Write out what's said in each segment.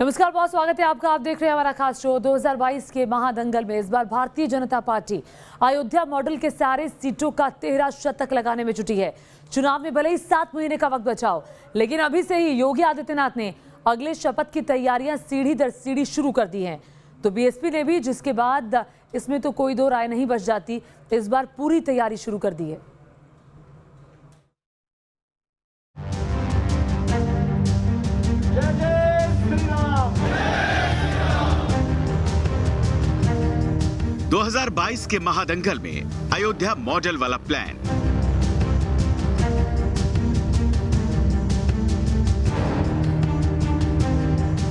नमस्कार, बहुत स्वागत है आपका। आप देख रहे हैं हमारा खास शो। 2022 के महादंगल में इस बार भारतीय जनता पार्टी अयोध्या मॉडल के सारे सीटों का 13 शतक लगाने में जुटी है। चुनाव में भले ही 7 महीने का वक्त बचा हो, लेकिन अभी से ही योगी आदित्यनाथ ने अगले शपथ की तैयारियां सीढ़ी दर सीढ़ी शुरू कर दी हैं। तो बीएसपी ने भी, जिसके बाद इसमें तो कोई दो राय नहीं बच जाती, इस बार पूरी तैयारी शुरू कर दी है। दो 2022 के महादंगल में अयोध्या मॉडल वाला प्लान।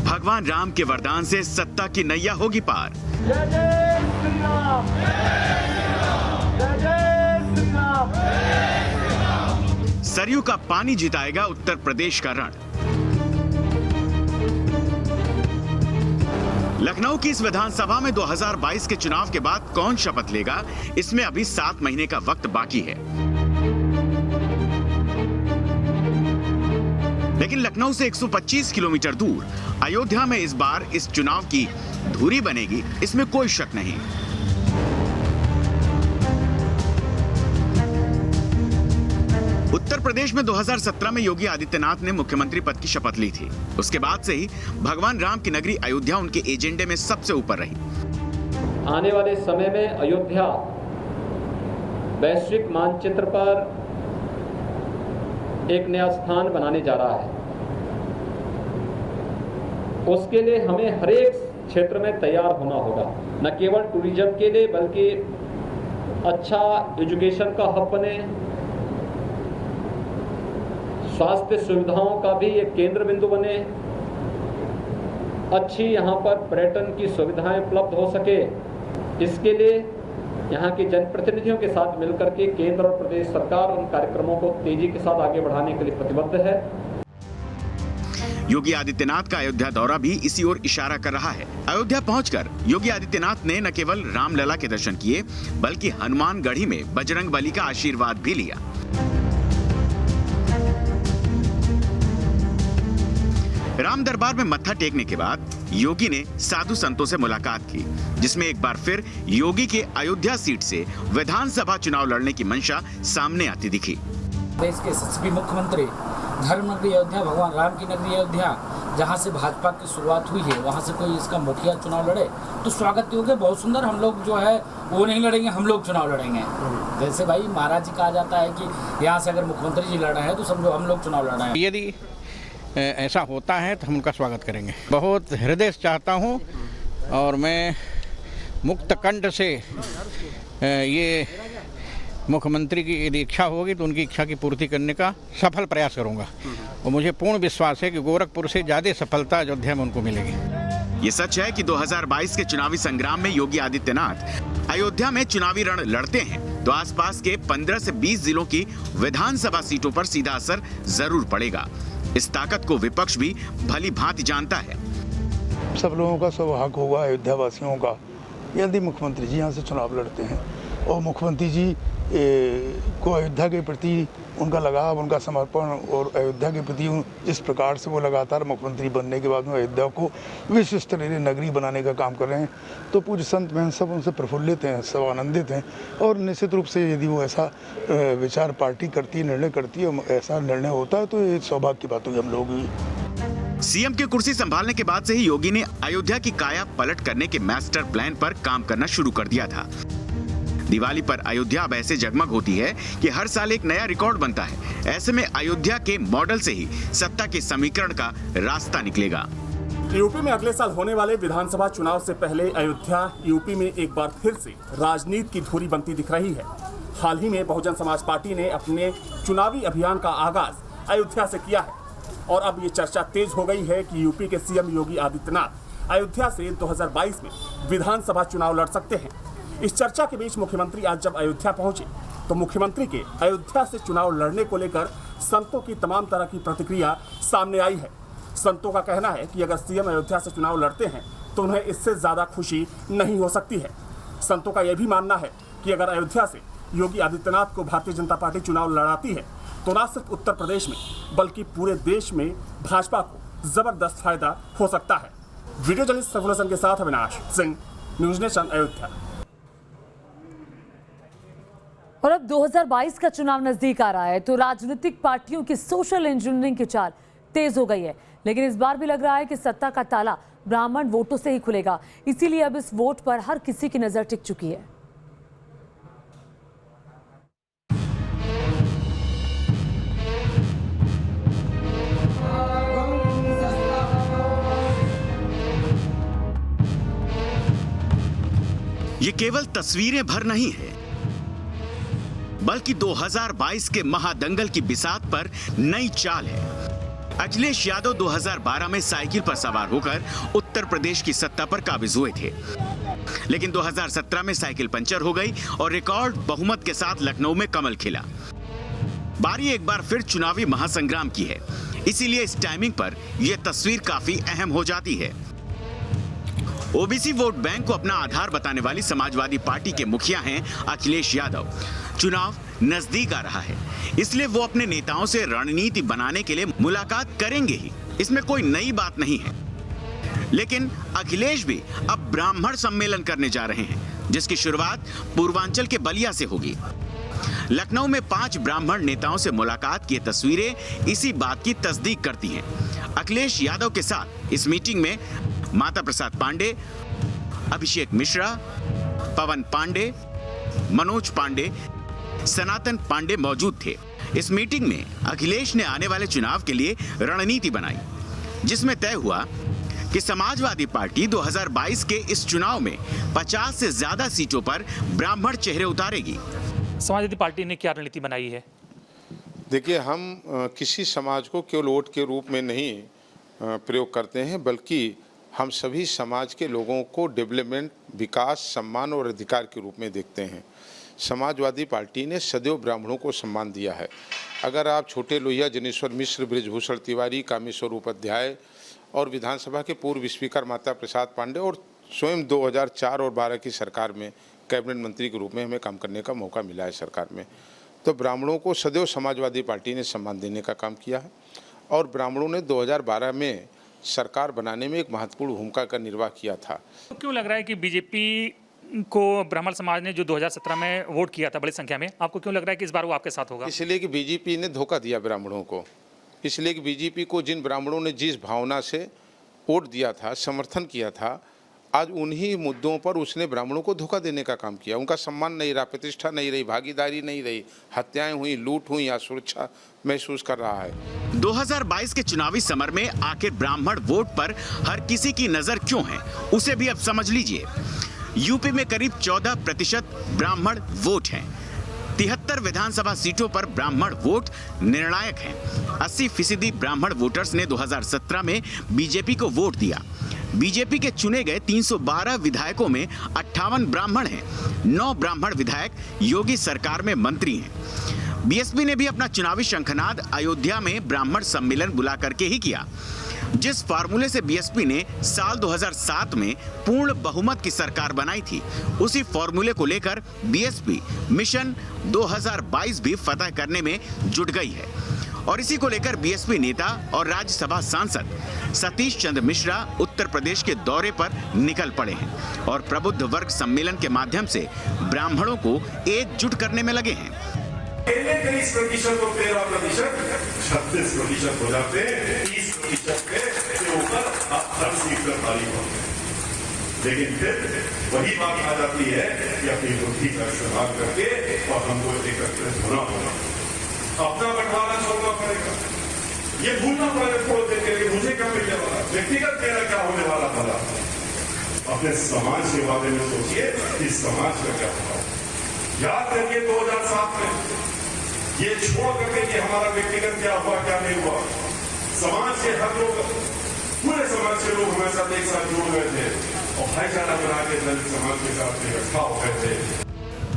भगवान राम के वरदान से सत्ता की नैया होगी पार। जय जय श्री राम, जय जय श्री राम। सरयू का पानी जिताएगा उत्तर प्रदेश का रण। लखनऊ की इस विधानसभा में 2022 के चुनाव के बाद कौन शपथ लेगा, इसमें अभी 7 महीने का वक्त बाकी है। लेकिन लखनऊ से 125 किलोमीटर दूर अयोध्या में इस बार इस चुनाव की धुरी बनेगी, इसमें कोई शक नहीं। उत्तर प्रदेश में 2017 में योगी आदित्यनाथ ने मुख्यमंत्री पद की शपथ ली थी। उसके बाद से ही भगवान राम की नगरी अयोध्या उनके एजेंडे में सबसे ऊपर रही। आने वाले समय में अयोध्या वैश्विक मानचित्र पर एक नया स्थान बनाने जा रहा है। उसके लिए हमें हर एक क्षेत्र में तैयार होना होगा, न केवल टूरिज्म के लिए बल्कि अच्छा एजुकेशन का हब बने, स्वास्थ्य सुविधाओं का भी एक केंद्र बिंदु बने, अच्छी यहाँ पर पर्यटन की सुविधाएं उपलब्ध हो सके। इसके लिए यहाँ के जनप्रतिनिधियों के साथ मिलकर के केंद्र और प्रदेश सरकार उन कार्यक्रमों को तेजी के साथ आगे बढ़ाने के लिए प्रतिबद्ध है। योगी आदित्यनाथ का अयोध्या दौरा भी इसी ओर इशारा कर रहा है। अयोध्या पहुंचकर योगी आदित्यनाथ ने न केवल रामलला के दर्शन किए, बल्कि हनुमानगढ़ी में बजरंगबली का आशीर्वाद भी लिया। राम दरबार में मत्था टेकने के बाद योगी ने साधु संतों से मुलाकात की, जिसमें एक बार फिर योगी के अयोध्या सीट से विधानसभा चुनाव लड़ने की मंशा सामने आती दिखी। देश के यशस्वी मुख्यमंत्री, धर्म नगरी अयोध्या, भगवान राम की नगरी अयोध्या, जहाँ से भाजपा की शुरुआत हुई है, वहाँ से कोई इसका मुखिया चुनाव लड़े तो स्वागत योग्य, बहुत सुंदर। हम लोग जो है वो नहीं लड़ेंगे, हम लोग चुनाव लड़ेंगे। जैसे भाई महाराज जी कहा जाता है कि यहाँ से अगर मुख्यमंत्री जी लड़ रहे हैं तो समझो हम लोग चुनाव लड़ रहे हैं। यदि ऐसा होता है तो हम उनका स्वागत करेंगे। बहुत हृदय से चाहता हूँ और मैं मुक्त कंठ से ये मुख्यमंत्री की यदि इच्छा होगी तो उनकी इच्छा की पूर्ति करने का सफल प्रयास करूँगा। और मुझे पूर्ण विश्वास है कि गोरखपुर से ज़्यादा सफलता अयोध्या में उनको मिलेगी। ये सच है कि 2022 के चुनावी संग्राम में योगी आदित्यनाथ अयोध्या में चुनावी रण लड़ते हैं तो आसपास के 15 से 20 जिलों की विधानसभा सीटों पर सीधा असर जरूर पड़ेगा। इस ताकत को विपक्ष भी भली भांति जानता है। सब लोगों का सौभाग्य होगा, अयोध्या वासियों का, यदि मुख्यमंत्री जी यहाँ से चुनाव लड़ते हैं और मुख्यमंत्री जी को अयोध्या के प्रति उनका लगाव, उनका समर्पण और अयोध्या के प्रति जिस प्रकार से वो लगातार मुख्यमंत्री बनने के बाद में अयोध्या को विश्व स्तरीय नगरी बनाने का काम कर रहे हैं, तो पूज्य संत महंत सब उनसे प्रफुल्लित हैं, सब आनंदित हैं। और निश्चित रूप से यदि वो ऐसा विचार पार्टी करती है, निर्णय करती है, ऐसा निर्णय होता है, तो ये सौभाग्य की बात होगी हम लोग भी। सीएम की कुर्सी संभालने के बाद से ही योगी ने अयोध्या की काया पलट करने के मास्टर प्लान पर काम करना शुरू कर दिया था। दिवाली पर अयोध्या अब ऐसे जगमग होती है कि हर साल एक नया रिकॉर्ड बनता है। ऐसे में अयोध्या के मॉडल से ही सत्ता के समीकरण का रास्ता निकलेगा। यूपी में अगले साल होने वाले विधानसभा चुनाव से पहले अयोध्या यूपी में एक बार फिर से राजनीति की धुरी बनती दिख रही है। हाल ही में बहुजन समाज पार्टी ने अपने चुनावी अभियान का आगाज अयोध्या से किया है और अब ये चर्चा तेज हो गई है कि यूपी के सीएम योगी आदित्यनाथ अयोध्या से 2022 में विधानसभा चुनाव लड़ सकते हैं। इस चर्चा के बीच मुख्यमंत्री आज जब अयोध्या पहुंचे तो मुख्यमंत्री के अयोध्या से चुनाव लड़ने को लेकर संतों की तमाम तरह की प्रतिक्रिया सामने आई है। संतों का कहना है कि अगर सीएम अयोध्या से चुनाव लड़ते हैं तो उन्हें इससे ज़्यादा खुशी नहीं हो सकती है। संतों का यह भी मानना है कि अगर अयोध्या से योगी आदित्यनाथ को भारतीय जनता पार्टी चुनाव लड़ाती है तो न सिर्फ उत्तर प्रदेश में बल्कि पूरे देश में भाजपा को जबरदस्त फायदा हो सकता है। वीडियो जर्नलिस्ट सफुल हसन के साथ अविनाश सिंह, न्यूज नेशन अयोध्या। और अब 2022 का चुनाव नजदीक आ रहा है तो राजनीतिक पार्टियों की सोशल इंजीनियरिंग की चाल तेज हो गई है, लेकिन इस बार भी लग रहा है कि सत्ता का ताला ब्राह्मण वोटों से ही खुलेगा। इसीलिए अब इस वोट पर हर किसी की नजर टिक चुकी है। ये केवल तस्वीरें भर नहीं है, बल्कि 2022 के महादंगल की बिसात पर नई चाल है। अखिलेश यादव 2012 में साइकिल पर सवार होकर उत्तर प्रदेश की सत्ता पर काबिज हुए थे, लेकिन 2017 में साइकिल पंचर हो गई और रिकॉर्ड बहुमत के साथ लखनऊ में कमल खिला। बारी एक बार फिर चुनावी महासंग्राम की है, इसीलिए इस टाइमिंग पर यह तस्वीर काफी अहम हो जाती है। ओबीसी वोट बैंक को अपना आधार बताने वाली समाजवादी पार्टी के मुखिया हैं अखिलेश यादव। चुनाव नजदीक आ रहा है, इसलिए वो अपने नेताओं से रणनीति बनाने के लिए मुलाकात करेंगे ही, इसमें कोई नई बात नहीं है। लेकिन अखिलेश भी अब ब्राह्मण सम्मेलन करने जा रहे हैं, जिसकी शुरुआत पूर्वांचल के बलिया से होगी। लखनऊ में 5 ब्राह्मण नेताओं से मुलाकात की तस्वीरें इसी बात की तस्दीक करती हैं। अखिलेश यादव के साथ इस मीटिंग में माता प्रसाद पांडे, अभिषेक मिश्रा, पवन पांडे, मनोज पांडे, सनातन पांडे मौजूद थे। इस मीटिंग में अखिलेश ने आने वाले चुनाव के लिए रणनीति बनाई, जिसमें तय हुआ कि समाजवादी पार्टी 2022 के इस चुनाव में 50 से ज्यादा सीटों पर ब्राह्मण चेहरे उतारेगी। समाजवादी पार्टी ने क्या रणनीति बनाई है? देखिए, हम किसी समाज को केवल वोट के रूप में नहीं प्रयोग करते हैं, बल्कि हम सभी समाज के लोगों को डेवलपमेंट, विकास, सम्मान और अधिकार के रूप में देखते हैं। समाजवादी पार्टी ने सदैव ब्राह्मणों को सम्मान दिया है। अगर आप छोटे लोहिया, जनेश्वर मिश्र, बृजभूषण तिवारी, कामेश्वर उपाध्याय और विधानसभा के पूर्व स्पीकर माता प्रसाद पांडे और स्वयं 2004 और 12 की सरकार में कैबिनेट मंत्री के रूप में हमें काम करने का मौका मिला है सरकार में, तो ब्राह्मणों को सदैव समाजवादी पार्टी ने सम्मान देने का काम किया है। और ब्राह्मणों ने 2012 में सरकार बनाने में एक महत्वपूर्ण भूमिका का निर्वाह किया था। तो क्यों लग रहा है कि बीजेपी को ब्राह्मण समाज ने जो 2017 में वोट किया था बड़ी संख्या में, आपको क्यों लग रहा है कि इस बार वो आपके साथ होगा? इसलिए कि बीजेपी ने धोखा दिया ब्राह्मणों को। इसलिए कि बीजेपी को जिन ब्राह्मणों ने जिस भावना से वोट दिया था, समर्थन किया था, आज उन्हीं मुद्दों पर उसने ब्राह्मणों को धोखा देने का काम किया। उनका सम्मान नहीं रहा, प्रतिष्ठा नहीं रही, भागीदारी नहीं रही, हत्याएं हुई, लूट हुई, असुरक्षा महसूस कर रहा है। 2022 के चुनावी समर में आखिर ब्राह्मण वोट पर हर किसी की नजर क्यों है, उसे भी अब समझ लीजिए। यूपी में करीब 14% ब्राह्मण वोट हैं। 73 विधानसभा सीटों पर ब्राह्मण वोट निर्णायक हैं। 80% ब्राह्मण वोटर्स ने 2017 में बीजेपी को वोट दिया। बीजेपी के चुने गए 312 विधायकों में 58 ब्राह्मण हैं। 9 ब्राह्मण विधायक योगी सरकार में मंत्री हैं। बीएसपी ने भी अपना चुनावी शंखनाद अयोध्या में ब्राह्मण सम्मेलन बुला करके ही किया। जिस फार्मूले से बीएसपी ने साल 2007 में पूर्ण बहुमत की सरकार बनाई थी, उसी फार्मूले को लेकर बीएसपी मिशन 2022 भी फतह करने में जुट गई है। और इसी को लेकर बीएसपी नेता और राज्यसभा सांसद सतीश चंद्र मिश्रा उत्तर प्रदेश के दौरे पर निकल पड़े हैं और प्रबुद्ध वर्ग सम्मेलन के माध्यम से ब्राह्मणों को एकजुट करने में लगे हैं। 30% और 13%, 36% हो जाते हैं, 30% के ऊपर आप हर सीट पर ताली होते हैं। लेकिन फिर वही बात आ जाती है कि अपनी बुद्धि का इस्तेमाल करके और हमको एकत्रित होना होगा, अपना बंटवारा छोड़ना पड़ेगा। ये भूलना पड़ेगा छोड़ देते कि मुझे क्या मिलने वाला, व्यक्तिगत मेरा क्या होने वाला था। अपने समाज के बारे में सोचिए कि समाज का क्या होगा। याद करिए 2007 में ये छोड़ करके कि हमारा व्यक्तिगत क्या हुआ क्या नहीं हुआ, समाज के हर लोग, पूरे समाज के लोग हमारे साथ एक साथ जुड़ गए थे और भाईचारा बना के दलित समाज के साथ इकट्ठा हो गए थे।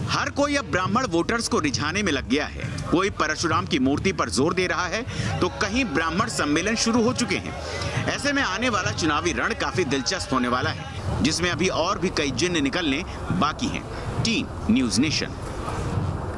हर कोई अब ब्राह्मण वोटर्स को रिझाने में लग गया है। कोई परशुराम की मूर्ति पर जोर दे रहा है तो कहीं ब्राह्मण सम्मेलन शुरू हो चुके हैं। ऐसे में आने वाला चुनावी रण काफी दिलचस्प होने वाला है, जिसमें अभी और भी कई जिन्न निकलने बाकी हैं। Team news nation.